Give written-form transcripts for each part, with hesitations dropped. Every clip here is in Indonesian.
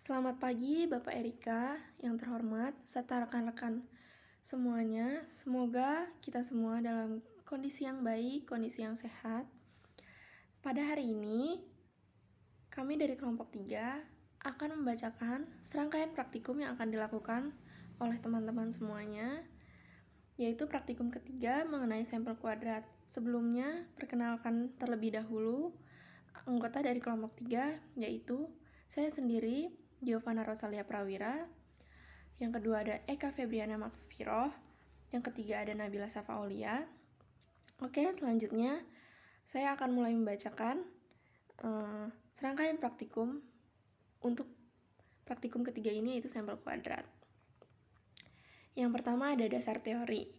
Selamat pagi Bapak Erika yang terhormat serta rekan-rekan semuanya. Semoga kita semua dalam kondisi yang baik, kondisi yang sehat. Pada hari ini, kami dari kelompok 3 akan membacakan serangkaian praktikum yang akan dilakukan oleh teman-teman semuanya, yaitu praktikum ketiga mengenai sampel kuadrat. Sebelumnya, perkenalkan terlebih dahulu anggota dari kelompok 3, yaitu saya sendiri, Giovanna Rosalia Prawira. Yang kedua ada Eka Febriana Makfiroh. Yang ketiga ada Nabila Safaulia. Oke, selanjutnya saya akan mulai membacakan serangkaian praktikum untuk praktikum ketiga ini, yaitu sampel kuadrat. Yang pertama ada dasar teori.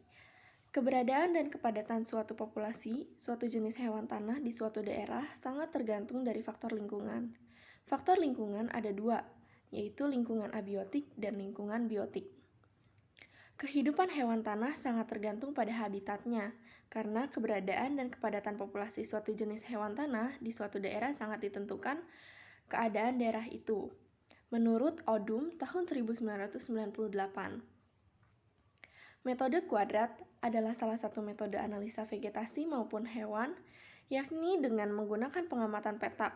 Keberadaan dan kepadatan suatu populasi, suatu jenis hewan tanah di suatu daerah sangat tergantung dari faktor lingkungan. Faktor lingkungan ada dua, yaitu lingkungan abiotik dan lingkungan biotik. Kehidupan hewan tanah sangat tergantung pada habitatnya, karena keberadaan dan kepadatan populasi suatu jenis hewan tanah di suatu daerah sangat ditentukan keadaan daerah itu. Menurut Odum tahun 1998. Metode kuadrat adalah salah satu metode analisa vegetasi maupun hewan, yakni dengan menggunakan pengamatan peta.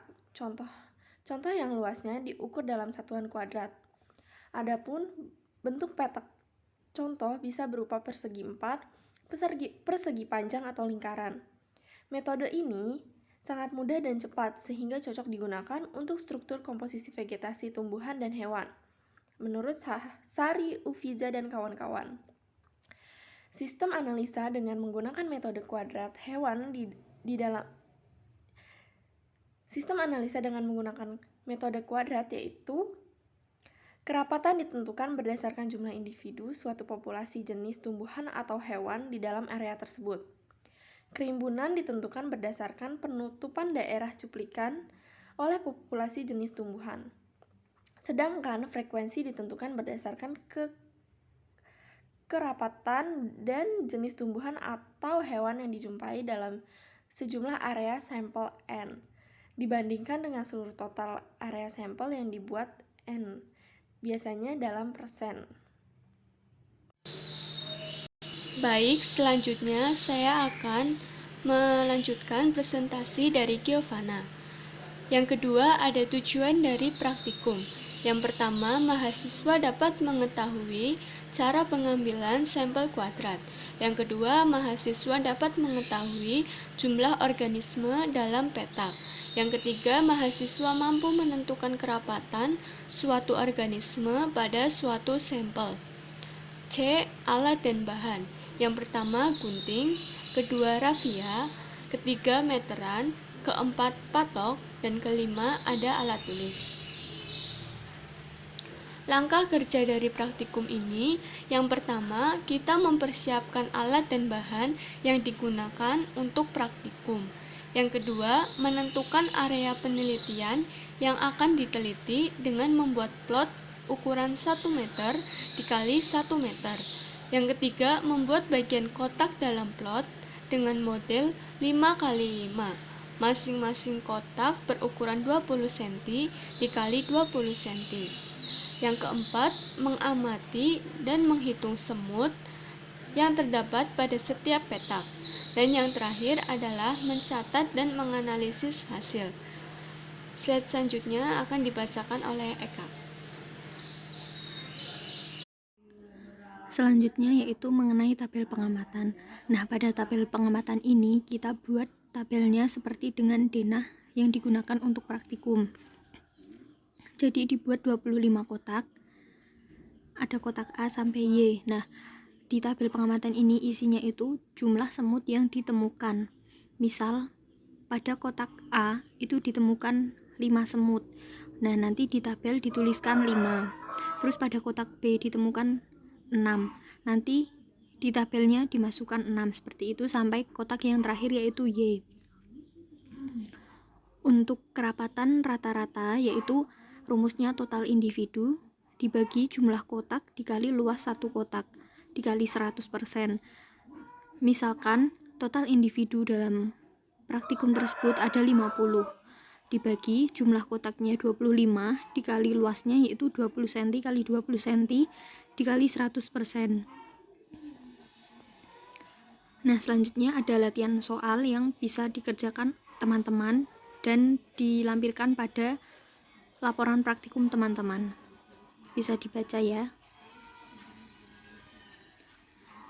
Contoh yang luasnya diukur dalam satuan kuadrat. Adapun bentuk petak contoh bisa berupa persegi 4, persegi panjang atau lingkaran. Metode ini sangat mudah dan cepat sehingga cocok digunakan untuk struktur komposisi vegetasi tumbuhan dan hewan. Menurut Sari Ufiza dan kawan-kawan. Sistem analisa dengan menggunakan metode kuadrat hewan di dalam sistem analisa dengan menggunakan metode kuadrat yaitu kerapatan ditentukan berdasarkan jumlah individu suatu populasi jenis tumbuhan atau hewan di dalam area tersebut. Kerimbunan ditentukan berdasarkan penutupan daerah cuplikan oleh populasi jenis tumbuhan. Sedangkan frekuensi ditentukan berdasarkan kerapatan dan jenis tumbuhan atau hewan yang dijumpai dalam sejumlah area sampel N dibandingkan dengan seluruh total area sampel yang dibuat N, biasanya dalam persen. Baik, selanjutnya saya akan melanjutkan presentasi dari Giovanna. Yang kedua, ada tujuan dari praktikum. Yang pertama, mahasiswa dapat mengetahui cara pengambilan sampel kuadrat. Yang kedua, mahasiswa dapat mengetahui jumlah organisme dalam petak. Yang ketiga, mahasiswa mampu menentukan kerapatan suatu organisme pada suatu sampel. C. Alat dan bahan. Yang pertama gunting, kedua rafia, ketiga meteran, keempat patok, dan kelima ada alat tulis. Langkah kerja dari praktikum ini, yang pertama, kita mempersiapkan alat dan bahan yang digunakan untuk praktikum. Yang kedua, menentukan area penelitian yang akan diteliti dengan membuat plot ukuran 1 meter dikali 1 meter. Yang ketiga, membuat bagian kotak dalam plot dengan model 5 kali 5. Masing-masing kotak berukuran 20 cm dikali 20 cm. Yang keempat, mengamati dan menghitung semut yang terdapat pada setiap petak. Dan yang terakhir adalah mencatat dan menganalisis hasil. Slide selanjutnya akan dibacakan oleh Eka. Selanjutnya yaitu mengenai tabel pengamatan. Nah, pada tabel pengamatan ini kita buat tabelnya seperti dengan denah yang digunakan untuk praktikum. Jadi dibuat 25 kotak. Ada kotak A sampai Y. Nah, di tabel pengamatan ini isinya itu jumlah semut yang ditemukan. Misal pada kotak A itu ditemukan 5 semut. Nah, nanti di tabel dituliskan 5. Terus pada kotak B ditemukan 6. Nanti di tabelnya dimasukkan 6 seperti itu sampai kotak yang terakhir yaitu Y. Untuk kerapatan rata-rata yaitu rumusnya total individu dibagi jumlah kotak dikali luas satu kotak dikali 100%. Misalkan total individu dalam praktikum tersebut ada 50. dibagi jumlah kotaknya 25 dikali luasnya yaitu 20 cm kali 20 cm dikali 100%. Nah, selanjutnya ada latihan soal yang bisa dikerjakan teman-teman dan dilampirkan pada laporan praktikum teman-teman. Bisa dibaca ya.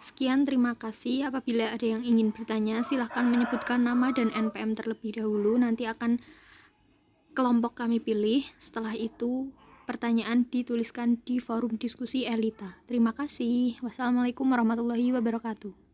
Sekian, terima kasih. Apabila ada yang ingin bertanya, silahkan menyebutkan nama dan NPM terlebih dahulu. Nanti akan kelompok kami pilih. Setelah itu, pertanyaan dituliskan di forum diskusi Elita. Terima kasih. Wassalamualaikum warahmatullahi wabarakatuh.